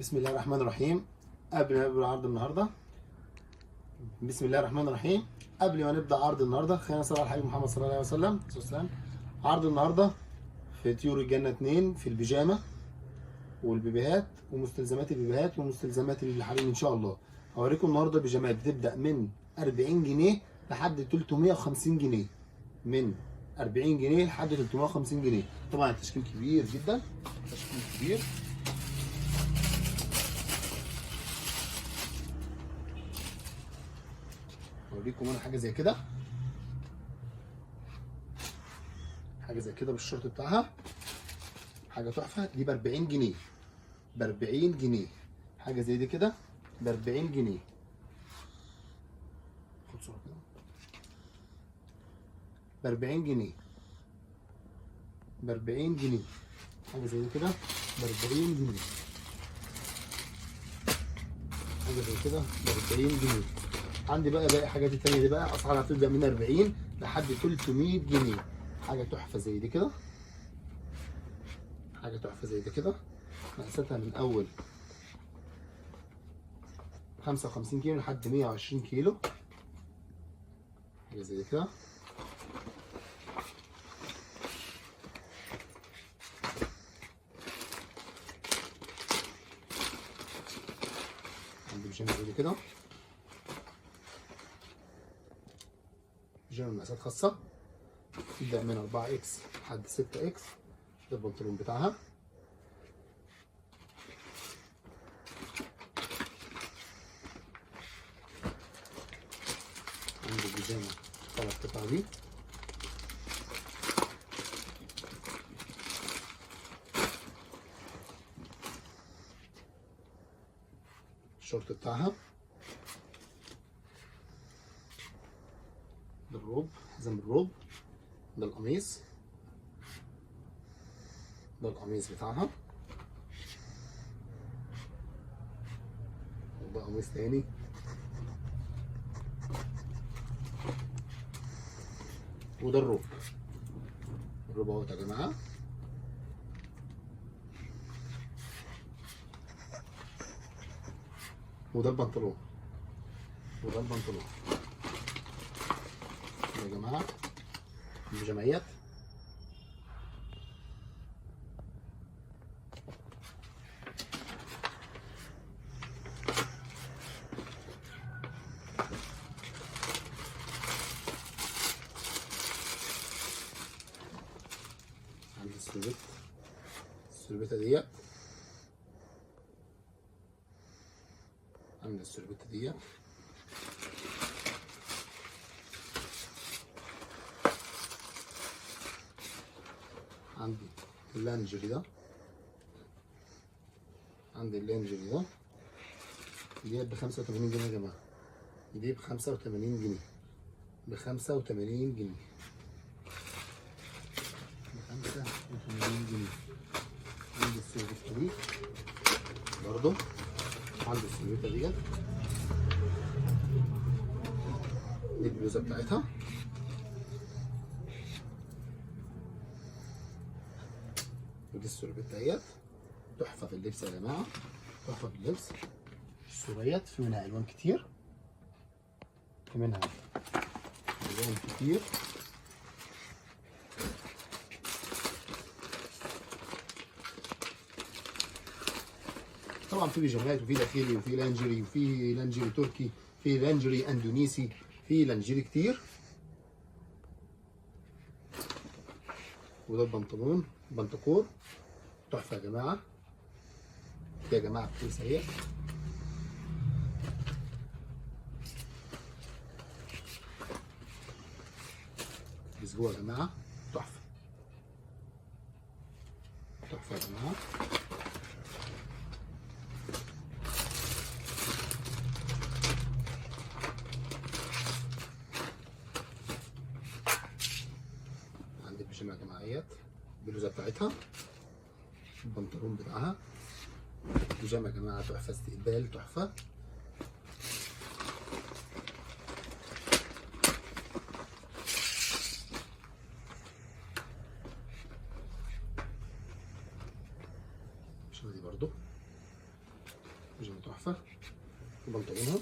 بسم الله الرحمن الرحيم. قبل ما نبدا عرض النهارده بسم الله الرحمن الرحيم قبل ما نبدا عرض النهارده خلينا نصلي على الحبيب محمد صلى الله عليه وسلم. عرض النهارده في طيور الجنه 2 في البيجامه والبيبيهات ومستلزمات البيبيهات ومستلزمات الحريم ان شاء الله. هوريكم النهارده بيجامات بتبدا من 40 جنيه لحد 350 جنيه، من 40 جنيه لحد 350 جنيه. طبعا التشكيل كبير جدا، تشكيل كبير. اوريكم انا حاجه زي كده، حاجه زي كده بالشورت بتاعها، حاجه تحفه. دي ب 40 جنيه، ب 40 جنيه. حاجه زي دي كده ب 40 جنيه. خد صوره كده. ب 40 جنيه، ب 40 جنيه. حاجه زي دي كده ب 40 جنيه، حاجه زي كده ب 40 جنيه. عندي بقى باقي الحاجات التانية دي بقى اسعارها بتبدا من 40 لحد 300 جنيه. حاجه تحفه زي دي كده، حاجه تحفه زي دي كده. مقاساتها من اول 55 كيلو لحد 120 كيلو. حاجه زي دي كده. عندي بيجامه زي دي كده، بيجامه مقاسات خاصه تبدا من 4 اكس لحد 6 اكس. ده البنطلون بتاعها. عندي البيجامه 3 قطع دي. الشورت بتاعها، ده الروب، حزام الروب، ده القميص، ده القميص بتاعها، وده قميص تاني، وده الروب. الروب اهوت يا جماعه. وده البنطلون، وده البنطلون يا جماعه. البيجاميات عندي السلبته ديت، عندي السلبته ديت، عندي اللانجري ده، عندي اللانجري ده. ديت ب 85 جنيه يا جماعه. دي ب 85 جنيه، ب 85 جنيه، ب 85 جنيه. عندي السلبته دي برضه، عندي السلبته ديت، دي البلوزه بتاعتها. ودي السلبته ديت. تحفه في اللبس يا جماعه، تحفه في اللبس. السوريات في منها الوان كتير، في منها الوان كتير. طبعا في بيجامات وفي داخلي وفي لانجري وفي لانجري تركي، في لانجري اندونيسي، في لانجري كتير. وده البنطلون، بنطقور، تحفه يا جماعه. يا جماعه كويس اهي. اسبوع يا جماعه، تحفه، تحفه يا جماعه. عندي البيجامه يا جماعيات، البلوزه بتاعتها، البنطلون بتاعها. البيجامه يا جماعه تحفه، استقبال تحفه. البيجامه دي برضو بيجامة تحفة. وبنطلونها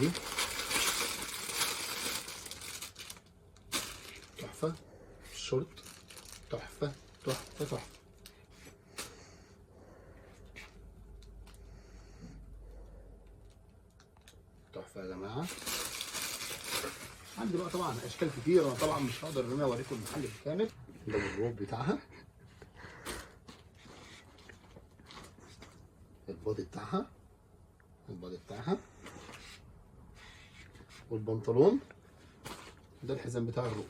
دي تحفة. الشورت تحفة تحفة تحفة. تحفة يا جماعة. عندي بقى طبعا اشكال كتير، انا طبعا مش هقدر ان انا اوريكم المحل بالكامل. ده الروب بتاعها، البادي بتاعها، البادي بتاعها، والبنطلون ده الحزام بتاع الروب.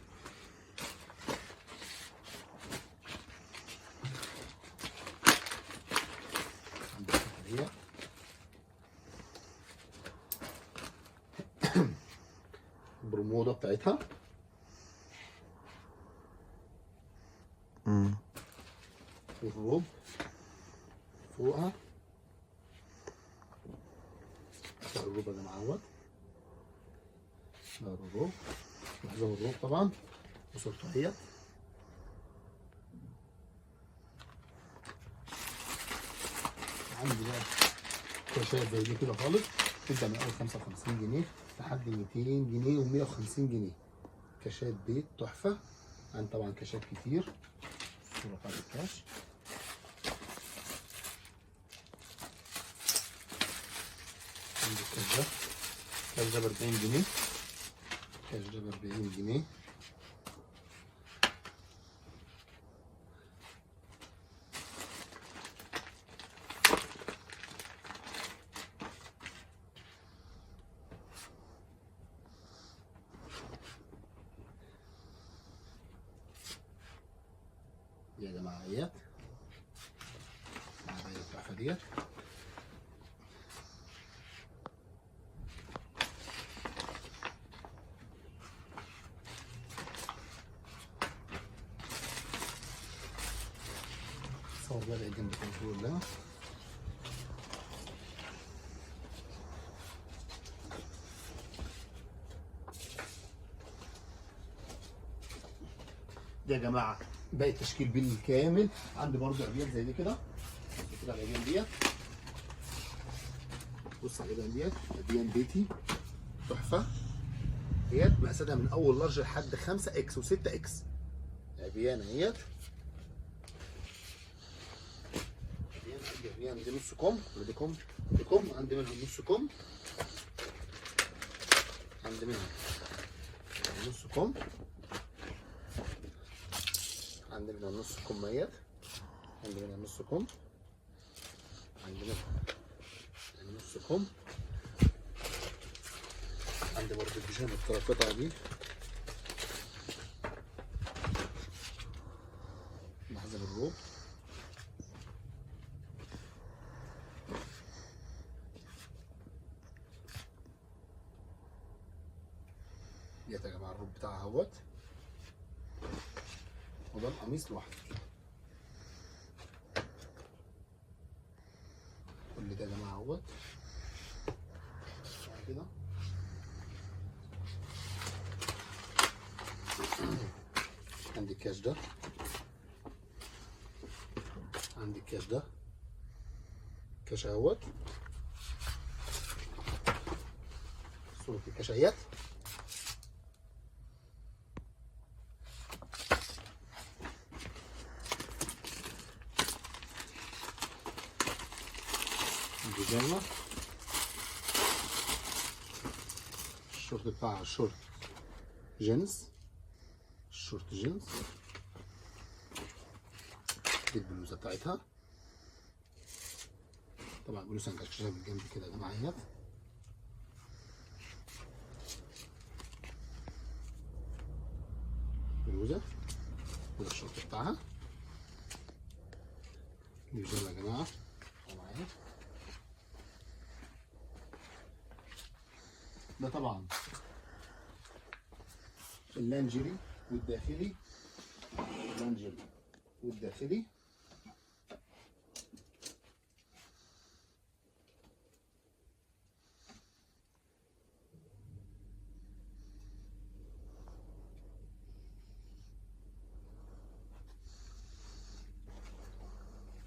عندك البرموده بتاعتها، والروب فوقها. ده الروب يا جماعه اهوت، ده الروب وحزام الروب طبعا وصورته اهيت. عندي بقى كاشات زي دي كده خالص، تبدا من اول 55 جنيه لحد 200 جنيه و150 جنيه. كاشات بيت تحفه. عندي طبعا كاشات كتير. الصوره بتاعت الكاش. عندي الكاش ده، الكاش ده ب 40 جنيه، الكاش ده ب 40 جنيه. يا جماعه اهيت العباية التحفة ديت. صور بقى جنب الكنترول ده. دي يا جماعه باقي التشكيل بالكامل. عندي برضه عبيات زي دي كده. بص كده على العبيان ديت، بص على العبيان ديت، عبيان بيتي تحفه. ديت مقاساتها من اول لارج لحد 5 اكس و6 اكس. عبيان اهيت، عندي عبيان دي نص كم، ودي كم، دي كم. عندي منها نص كم، عندي منها نص كم، عندي منها نص كميات، عندي منها نص كم، عندي منها نص كم. عندي برضه البيجامه الثلاث قطع دي، محزم الروب. ديت يا جماعه الروب بتاعها اهوت، وده القميص لوحده. كل ده يا جماعه اهوت. كده عندي الكاش ده، عندي الكاش ده، كاش اهوت، صورة الكاشيات. البيجامة، الشورت بتاعها شورت جينز، الشورت جينز. دي البلوزة بتاعتها، طبعا البلوزة مكشكشة من الجنب كده يا جماعة اهيت. بلوزة، وده الشورت بتاعها. البيجامة يا جماعة معايا. ده طبعا اللانجري والداخلي، اللانجري والداخلي.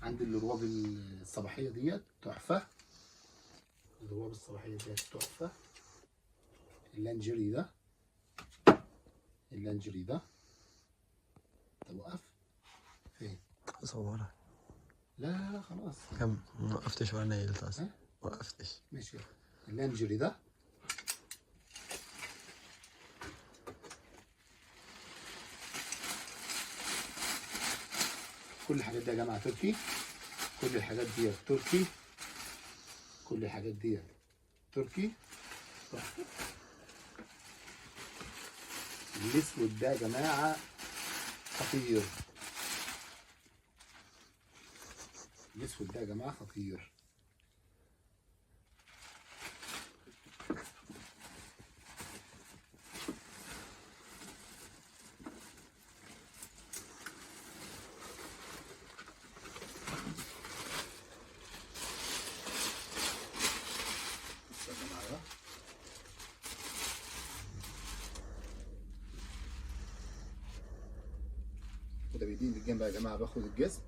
عندي الرواب الصباحيه ديت تحفه، الرواب الصباحيه ديت تحفه. اللانجري ده، اللانجري ده توقف فين؟ صورها. لا خلاص. كم ما وقفتش ولا نيلت اصلا؟ وقفتش. ماشي. اللانجري ده كل الحاجات دي يا جماعه تركي، كل الحاجات دي تركي، كل الحاجات دي تركي. الاسود ده يا جماعه خطير، الاسود ده يا جماعه خطير. وده بيدين بالجنب يا جماعه، باخد الجسم،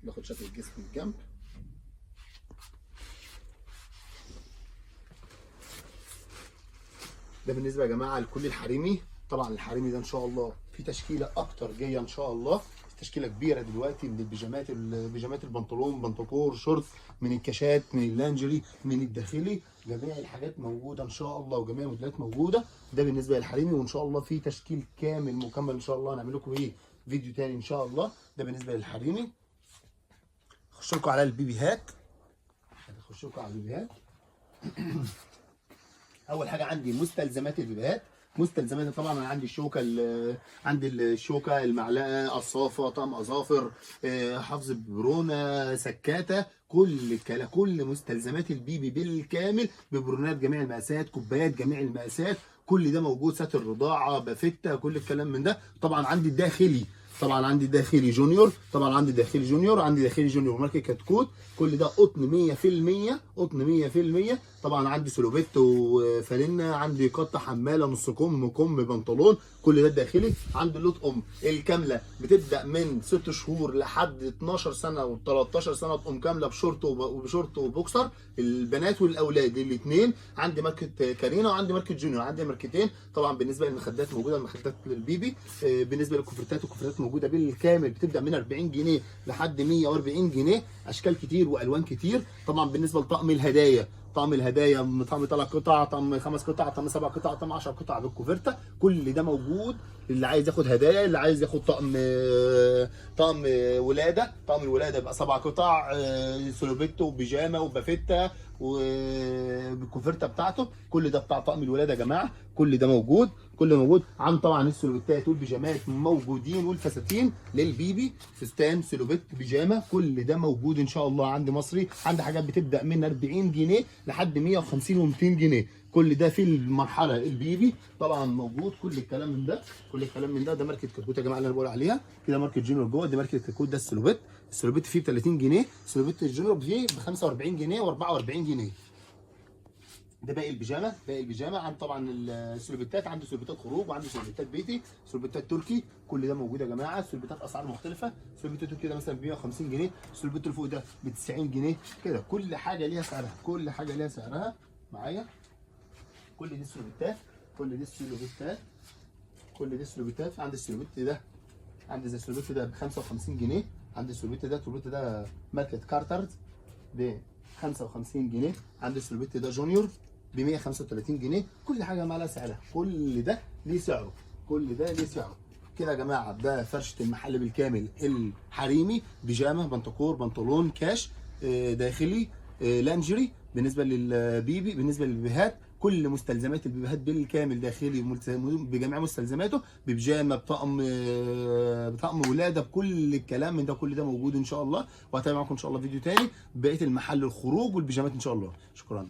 باخد شكل الجسم من الجنب. ده بالنسبه يا جماعه لكل الحريمي. طبعا الحريمي ده ان شاء الله في تشكيله اكتر جايه ان شاء الله، تشكيله كبيره دلوقتي من البيجامات، البيجامات البنطلون، بنطلون شورت، من الكاشات، من اللانجري، من الداخلي، جميع الحاجات موجوده ان شاء الله وجميع الموديلات موجوده. ده بالنسبه للحريمي، وان شاء الله في تشكيل كامل مكمل ان شاء الله هنعمل لكم ايه فيديو تاني ان شاء الله. ده بالنسبه للحريمي. خش لكم على البيبيهات، هخش لكم على البيبيهات. اول حاجه عندي مستلزمات البيبيهات. مستلزمات طبعا انا عندي الشوكه، عندي الشوكه، المعلقه، قصافه، طقم اظافر، حفظ ببرونه، سكاته، كل مستلزمات البيبي بالكامل ببرونات جميع المقاسات، كوبايات جميع المقاسات، كل ده موجود. ساتر رضاعه، بافته، كل الكلام من ده. طبعا عندي الداخلي، طبعا عندي داخلي جونيور، طبعا عندي داخلي جونيور، عندي داخلي جونيور ماركه كتكوت، كل ده قطن 100%، قطن 100%. طبعا عندي سلوبيت وفانلة، عندي قطه حماله، نص كم بنطلون، كل ده الداخلي. عندي اللوت الكامله بتبدا من 6 شهور لحد 12 سنه و13 سنه، تقوم كامله بشورت وبوكسر، البنات والاولاد الاثنين. عندي ماركه كارينا وعندي ماركه جونيور، عندي ماركتين. طبعا بالنسبه للمخدات موجوده المخدات للبيبي. بالنسبه للكوفرتات، الكوفرتات موجوده بالكامل، بتبدا من 40 جنيه لحد 140 جنيه، اشكال كتير والوان كتير. طبعا بالنسبه لطقم الهدايا، طقم الهدايا، طقم 3 قطع، طقم 5 قطع، طقم 7 قطع، طقم 10 قطع بالكوفرته، كل ده موجود. اللي عايز ياخد هدايا، اللي عايز ياخد طقم ولاده، طقم الولاده يبقى 7 قطع، سلوبيتو وبيجامه وبافيتا وبالكوفرته بتاعته، كل ده بتاع طقم الولاده يا جماعه، كل ده موجود، كل ده موجود. عن طبعا السلوبيتات والبيجامات موجودين، والفساتين للبيبي، فستان، سلوبيت، بيجامه، كل ده موجود ان شاء الله. عندي مصري، عندي حاجات بتبدا من 40 جنيه لحد 150 و200 جنيه، كل ده في المرحله البيبي طبعا موجود. كل الكلام من ده، كل الكلام من ده. ده ماركه كتكوت يا جماعه اللي انا بقول عليها كده، ماركه جونيور جوه. دي ماركه كتكوت، ده السلوبيت، السلوبيت فيه ب 30 جنيه، السلوبيت الجونيور فيه ب 45 جنيه و44 جنيه. ده باقي البيجامه، باقي البيجامه. عندي طبعا السلوبيتات، عندي سلوبيتات خروج وعندي سلوبيتات بيتي، سلوبيتات تركي، كل ده موجود يا جماعه. السلوبيتات اسعار مختلفه، السلوبيت التركي ده مثلا ب 150 جنيه، السلوبيت اللي فوق ده ب 90 جنيه كده، كل حاجه ليها سعرها، كل حاجه ليها سعرها معايا. كل دي السلوبيتات، كل دي السلوبيتات، كل دي السلوبيتات. عندي السلوبيت ده، عندي زي السلوبيت ده ب 55 جنيه، عندي السلوبيت ده، السلوبيت ده ماركه كارترز ب 55 جنيه، عندي السلوبيت ده جونيور ب 135 جنيه. كل حاجه معاها سعرها، كل ده ليه سعره، كل ده ليه سعره كده يا جماعه. ده فرشه المحل بالكامل الحريمي، بيجامه، بنطكور، بنطلون، كاش، داخلي، لانجري. بالنسبه للبيبي، بالنسبه للبيبيهات، كل مستلزمات البيبيهات بالكامل داخلي بجميع مستلزماته، ببيجامه، بطقم ولاده، بكل الكلام من ده، كل ده موجود ان شاء الله. وهتابع معاكم ان شاء الله فيديو تاني بقيه المحل، الخروج والبيجامات ان شاء الله. شكرا.